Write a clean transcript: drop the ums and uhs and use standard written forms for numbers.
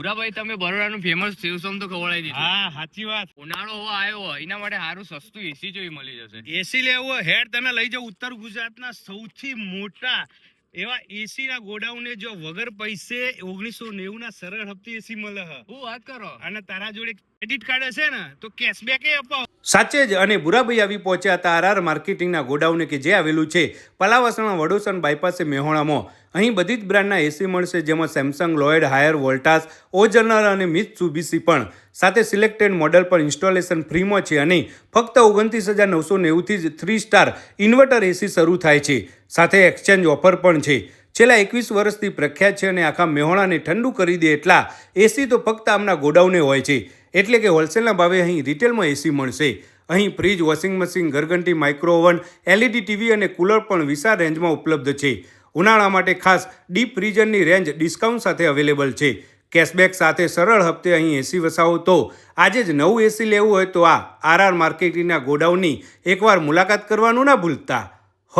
ભાઈ તમે બરોડાનું ફેમસ સેવસમ તો ખવડાવી દીધું. હા સાચી વાત. ઉનાળો હવે આવ્યો હોય એના માટે સારું સસ્તું એસી જોઈ મળી જશે. એસી લેવું હેડ તને લઈ જાવ ઉત્તર ગુજરાતના સૌથી મોટા એવા એસી ના ગોડાઉને જો વગર પૈસે 1990 ના સરળ હપ્તે એસી મળે હ. હું વાત કરો. અને તારા જોડે ક્રેડિટ કાર્ડ હશે ને તો કેશબેક એ અપાવ. સાચે જ. અને બુરાભાઈ આવી પહોંચ્યા હતા આરઆર માર્કેટિંગના ગોડાઉને કે જે આવેલું છે પલાવાસણા વડોસણ બાયપાસે મેહોણામાં. અહીં બધી જ બ્રાન્ડના એસી મળશે, જેમાં સેમસંગ, લોયડ, હાયર, વોલ્ટાસ, ઓજનર અને મિત્સુબિશી પણ. સાથે સિલેક્ટેડ મોડલ પર ઇન્સ્ટોલેશન ફ્રીમાં છે અને ફક્ત 29,990થી જ 3 સ્ટાર ઇન્વર્ટર એસી શરૂ થાય છે. સાથે એક્સચેન્જ ઓફર પણ છે. છેલ્લા 21 વર્ષથી પ્રખ્યાત છે અને આખા મેહોણાને ઠંડુ કરી દે એટલા એસી તો ફક્ત આમના ગોડાઉને હોય છે. એટલે કે હોલસેલના ભાવે અહીં રિટેલમાં એસી મળશે. અહીં ફ્રીજ, વોશિંગ મશીન, ઘરઘંટી, માઇક્રો ઓવન, એલઈડી ટીવી અને કુલર પણ વિશાળ રેન્જમાં ઉપલબ્ધ છે. ઉનાળા માટે ખાસ ડીપ ફ્રીઝરની રેન્જ ડિસ્કાઉન્ટ સાથે અવેલેબલ છે. કેશબેક સાથે સરળ હપ્તે અહીં એસી વસાવો તો આજે જ નવું એસી લેવું હોય તો આ આરઆર માર્કેટિંગના ગોડાઉનની એકવાર મુલાકાત કરવાનું ના ભૂલતા. હ